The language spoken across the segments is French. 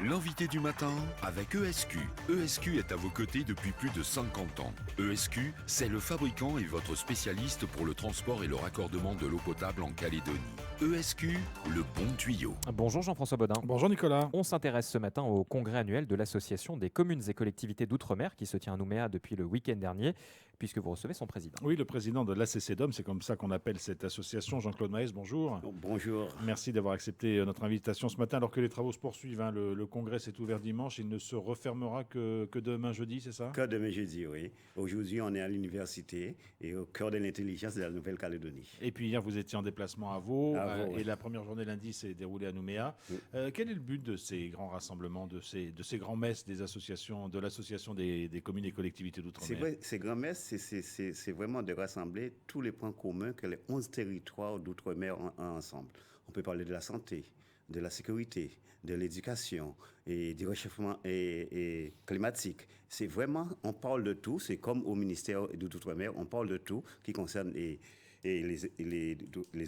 L'invité du matin avec ESQ. ESQ est à vos côtés depuis plus de 50 ans. ESQ, c'est le fabricant et votre spécialiste pour le transport et le raccordement de l'eau potable en Calédonie. ESQ, le bon tuyau. Bonjour Jean-François Bodin. Bonjour Nicolas. On s'intéresse ce matin au congrès annuel de l'Association des communes et collectivités d'outre-mer qui se tient à Nouméa depuis le week-end dernier, puisque vous recevez son président. Oui, le président de l'ACCDOM, c'est comme ça qu'on appelle cette association. Jean-Claude Maes, bonjour. Bonjour. Merci d'avoir accepté notre invitation ce matin alors que les travaux se poursuivent. Le congrès s'est ouvert dimanche, il ne se refermera que demain jeudi, c'est ça? Que demain jeudi, oui. Aujourd'hui, on est à l'université et au cœur de l'intelligence de la Nouvelle-Calédonie. Et puis hier, vous étiez en déplacement à Vaud, oui. Et la première journée lundi s'est déroulée à Nouméa. Oui. Quel est le but de ces grands rassemblements, de ces grands messes des associations, de l'association des communes et collectivités d'outre-mer? C'est vrai, ces grands messes, c'est vraiment de rassembler tous les points communs que les 11 territoires d'outre-mer ont ensemble. On peut parler de la santé, de la sécurité, de l'éducation et du réchauffement et climatique. C'est vraiment, on parle de tout. C'est comme au ministère de l'Outre-mer, on parle de tout qui concerne les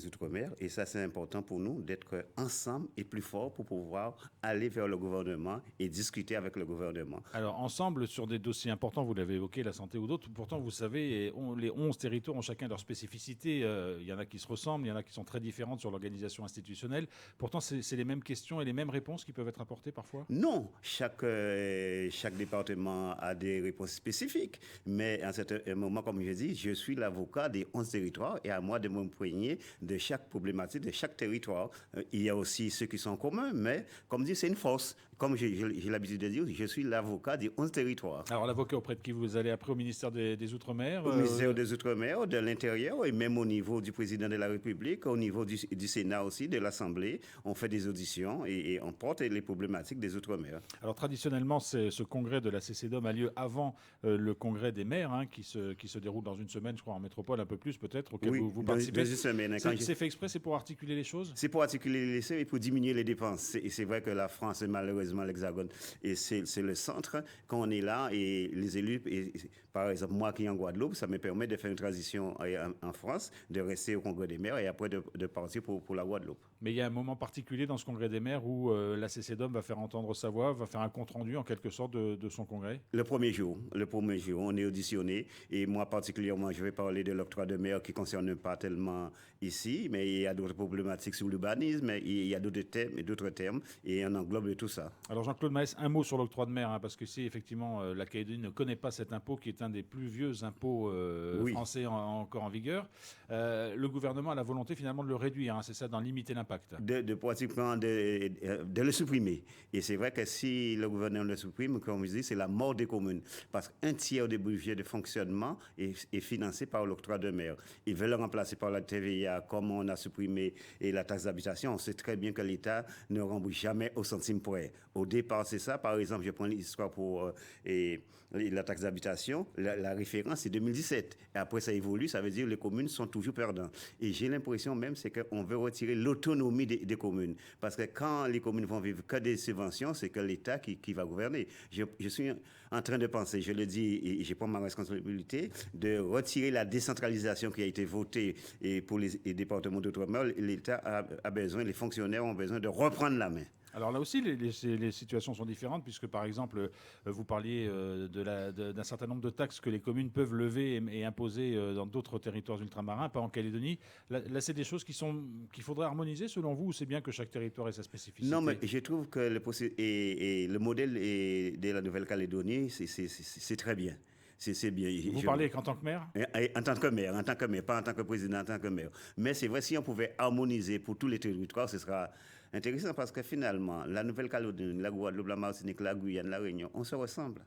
Outre-mer. Et ça, c'est important pour nous d'être ensemble et plus forts pour pouvoir aller vers le gouvernement et discuter avec le gouvernement. Alors, ensemble, sur des dossiers importants, vous l'avez évoqué, la santé ou d'autres, pourtant, vous savez, les 11 territoires ont chacun leur spécificité. Il y en a qui se ressemblent, il y en a qui sont très différentes sur l'organisation institutionnelle. Pourtant, c'est les mêmes questions et les mêmes réponses qui peuvent être apportées parfois? Non, chaque département a des réponses spécifiques. Mais à un certain moment, comme je dis, je suis l'avocat des 11 territoires et à moi de m'imprégner de chaque problématique, de chaque territoire. Il y a aussi ceux qui sont communs, mais comme dit, c'est une force. Comme j'ai l'habitude de dire, je suis l'avocat des 11 territoires. Alors l'avocat auprès de qui vous allez après au ministère des Outre-mer? Au ministère des Outre-mer, de l'Intérieur et même au niveau du président de la République, au niveau du Sénat aussi, de l'Assemblée. On fait des auditions et on porte les problématiques des Outre-mer. Alors traditionnellement, ce congrès de la CCDOM a lieu avant le congrès des maires qui se déroule dans une semaine, je crois, en métropole, un peu plus peut-être, auquel vous participez. C'est fait exprès, c'est pour articuler les choses? C'est pour articuler les choses et pour diminuer les dépenses. Et c'est vrai que la France est malheureusement l'Hexagone. Et c'est le centre. Quand on est là, et les élus, par exemple, moi qui est en Guadeloupe, ça me permet de faire une transition en France, de rester au congrès des maires et après de partir pour la Guadeloupe. Mais il y a un moment particulier dans ce congrès des maires où la CCDOM va faire entendre sa voix, va faire un compte-rendu en quelque sorte de son congrès? Le premier jour, on est auditionné. Et moi particulièrement, je vais parler de l'octroi de mer qui ne concerne pas tellement ici, mais il y a d'autres problématiques sur l'urbanisme, il y a d'autres termes, et on englobe tout ça. Alors Jean-Claude Maes, un mot sur l'octroi de mer, parce que si effectivement la Calédonie ne connaît pas cet impôt qui est un des plus vieux impôts français encore en vigueur, le gouvernement a la volonté finalement de le réduire, c'est ça, d'en limiter l'impact. Pratiquement de le supprimer. Et c'est vrai que si le gouvernement le supprime, comme je dis, c'est la mort des communes, parce qu'un tiers des budgets de fonctionnement est financé par l'octroi de mer. Ils veulent le remplacer par la TVA, comme on a supprimé la taxe d'habitation. On sait très bien que l'État ne rembourse jamais au centime près. Au départ, c'est ça. Par exemple, je prends l'histoire pour la taxe d'habitation. La référence, c'est 2017. Et après, ça évolue. Ça veut dire que les communes sont toujours perdantes. Et j'ai l'impression même, c'est qu'on veut retirer l'autonomie des communes. Parce que quand les communes vont vivre que des subventions, c'est que l'État qui va gouverner. Je suis en train de penser, je le dis, et je prends ma responsabilité, de retirer la décentralisation qui a été votée pour les départements d'outre-mer. L'État a besoin, les fonctionnaires ont besoin de reprendre la main. Alors là aussi, les situations sont différentes, puisque par exemple, vous parliez d'un certain nombre de taxes que les communes peuvent lever et imposer dans d'autres territoires ultramarins, pas en Calédonie. Là c'est des choses qu'il faudrait harmoniser selon vous, ou c'est bien que chaque territoire ait sa spécificité? Non, mais je trouve que le modèle de la Nouvelle-Calédonie, c'est très bien. C'est bien. Vous parlez qu'en tant que maire? En tant que maire, pas en tant que président, en tant que maire. Mais c'est vrai, si on pouvait harmoniser pour tous les territoires, ce sera intéressant parce que finalement, la Nouvelle-Calédonie, la Guadeloupe, la Martinique, la Guyane, la Réunion, on se ressemble.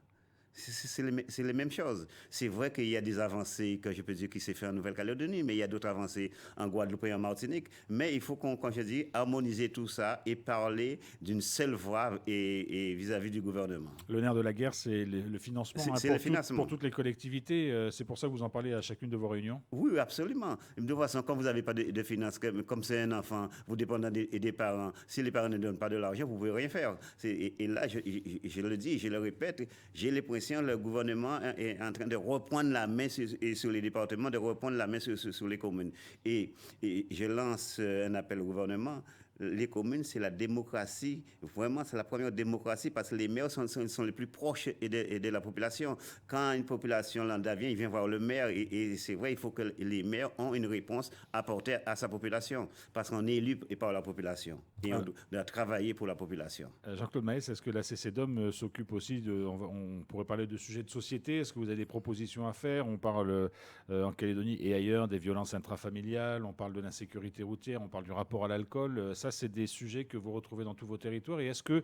C'est les mêmes choses. C'est vrai qu'il y a des avancées que je peux dire qui s'est fait en Nouvelle-Calédonie, mais il y a d'autres avancées en Guadeloupe et en Martinique. Mais il faut quand je dis, harmoniser tout ça et parler d'une seule voix et vis-à-vis du gouvernement. Le nerf de la guerre, c'est le financement. C'est le financement. Pour toutes les collectivités. C'est pour ça que vous en parlez à chacune de vos réunions? Oui, absolument. De toute façon, quand vous n'avez pas de finances, comme c'est un enfant, vous dépendez des parents. Si les parents ne donnent pas de l'argent, vous ne pouvez rien faire. Et là, je le dis, je le répète, j'ai l'impression que le gouvernement est en train de reprendre la main sur les départements, de reprendre la main sur les communes. Et je lance un appel au gouvernement les communes, c'est la démocratie. Vraiment, c'est la première démocratie parce que les maires sont les plus proches de la population. Quand une population lambda vient, il vient voir le maire et c'est vrai, il faut que les maires ont une réponse apportée à sa population parce qu'on est élu par la population et on doit travailler pour la population. Jean-Claude Maes, est-ce que la CCDOM s'occupe aussi on pourrait parler de sujets de société? Est-ce que vous avez des propositions à faire? On parle en Calédonie et ailleurs des violences intrafamiliales, on parle de l'insécurité routière, on parle du rapport à l'alcool. Ça, c'est des sujets que vous retrouvez dans tous vos territoires. Et est-ce que,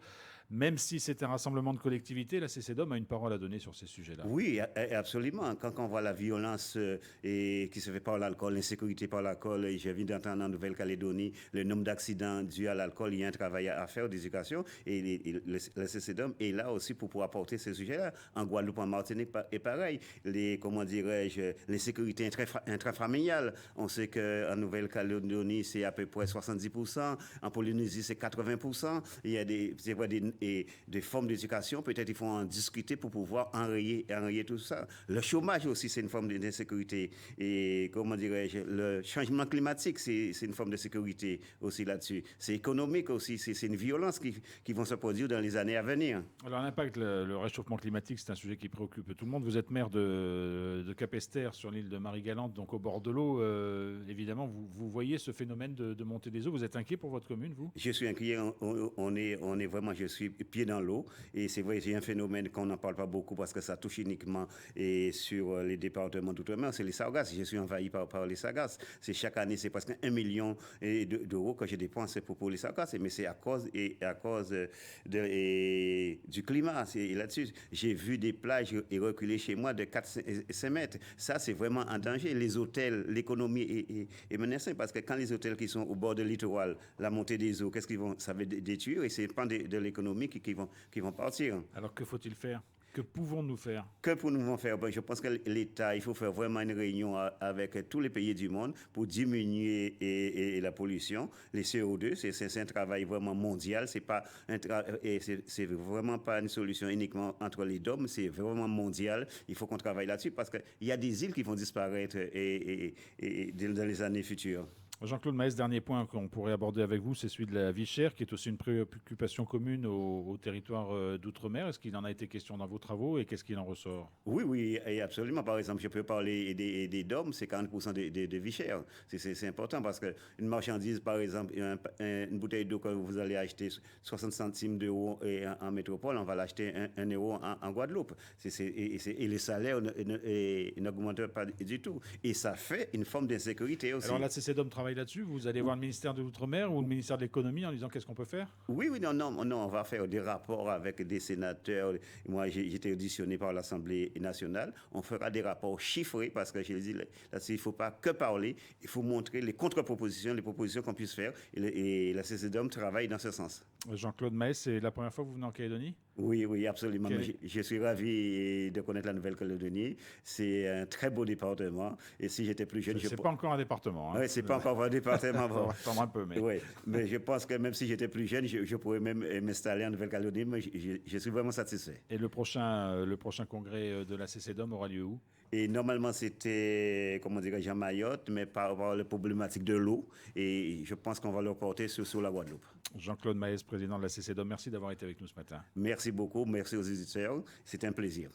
même si c'est un rassemblement de collectivités, la CCDOM a une parole à donner sur ces sujets-là? Oui, absolument. Quand on voit la violence qui se fait par l'alcool, l'insécurité par l'alcool, je viens d'entendre en Nouvelle-Calédonie le nombre d'accidents dus à l'alcool, il y a un travail à faire d'éducation et la CCDOM est là aussi pour pouvoir porter ces sujets-là. En Guadeloupe, en Martinique, et pareil. Comment dirais-je, l'insécurité intrafamiliale. On sait qu'en Nouvelle-Calédonie, c'est à peu près 70%. En Polynésie, c'est 80%. Il y a des formes d'éducation. Peut-être il faut en discuter pour pouvoir enrayer tout ça. Le chômage aussi, c'est une forme d'insécurité. Et comment dirais-je, le changement climatique, c'est une forme de sécurité aussi là-dessus. C'est économique aussi. C'est une violence qui vont se produire dans les années à venir. Alors l'impact, le réchauffement climatique, c'est un sujet qui préoccupe tout le monde. Vous êtes maire de Capesterre sur l'île de Marie-Galante, donc au bord de l'eau. Évidemment, vous voyez ce phénomène de montée des eaux. Vous êtes inquiet pour votre commune, vous? Je suis inquiet. On est vraiment, je suis pied dans l'eau. Et c'est vrai, j'ai un phénomène qu'on n'en parle pas beaucoup parce que ça touche uniquement sur les départements d'outre-mer. C'est les sargasses. Je suis envahi par les sargasses. Chaque année, c'est presque 1 million d'euros que je dépense pour les sargasses. Mais c'est à cause du climat. Et là-dessus, j'ai vu des plages reculer chez moi de 4-5 mètres. Ça, c'est vraiment un danger. Les hôtels, l'économie est menacée parce que quand les hôtels qui sont au bord de littoral, la montée des eaux, qu'est-ce qu'ils vont, ça va détruire et c'est pas de l'économie qui vont partir. Alors que faut-il faire? Que pouvons-nous faire? Que pouvons-nous faire? Je pense que l'État, il faut faire vraiment une réunion avec tous les pays du monde pour diminuer la pollution, les CO2. C'est un travail vraiment mondial. C'est vraiment pas une solution uniquement entre les DOM. C'est vraiment mondial. Il faut qu'on travaille là-dessus parce qu'il y a des îles qui vont disparaître dans les années futures. Jean-Claude Maes, dernier point qu'on pourrait aborder avec vous, c'est celui de la vie chère, qui est aussi une préoccupation commune au territoire d'outre-mer. Est-ce qu'il en a été question dans vos travaux et qu'est-ce qu'il en ressort? Oui, et absolument. Par exemple, je peux parler des DOM, c'est 40% de vie chère. C'est important parce qu'une marchandise, par exemple, une bouteille d'eau que vous allez acheter 60 centimes d'euros en métropole, on va l'acheter 1 euro en Guadeloupe. Et les salaires n'augmentent pas du tout. Et ça fait une forme d'insécurité aussi. Alors la CCDOM travaille là-dessus? Vous allez voir le ministère de l'Outre-mer ou le ministère de l'Économie en disant qu'est-ce qu'on peut faire? Oui, non, on va faire des rapports avec des sénateurs. Moi, j'ai été auditionné par l'Assemblée nationale. On fera des rapports chiffrés parce que je l'ai dit, là-dessus, il ne faut pas que parler, il faut montrer les contre-propositions, les propositions qu'on puisse faire. Et la CCDOM travaille dans ce sens. Jean-Claude Maes, c'est la première fois que vous venez en Calédonie? Oui, absolument. Je suis ravi de connaître la Nouvelle-Calédonie. C'est un très beau département. Et si j'étais plus jeune... C'est pas encore un département. Hein. Oui, c'est pas encore un département. On va attendre un peu, mais... Oui, mais je pense que même si j'étais plus jeune, je pourrais même m'installer en Nouvelle-Calédonie. Mais je suis vraiment satisfait. Et le prochain congrès de la CCDOM aura lieu où? Et normalement, c'était, comment dirais-je, à Mayotte, mais par rapport à la problématique de l'eau. Et je pense qu'on va le porter sur la Guadeloupe. Jean-Claude Maes, président de la CCDOM, merci d'avoir été avec nous ce matin. Merci beaucoup, merci aux éditeurs. C'était un plaisir.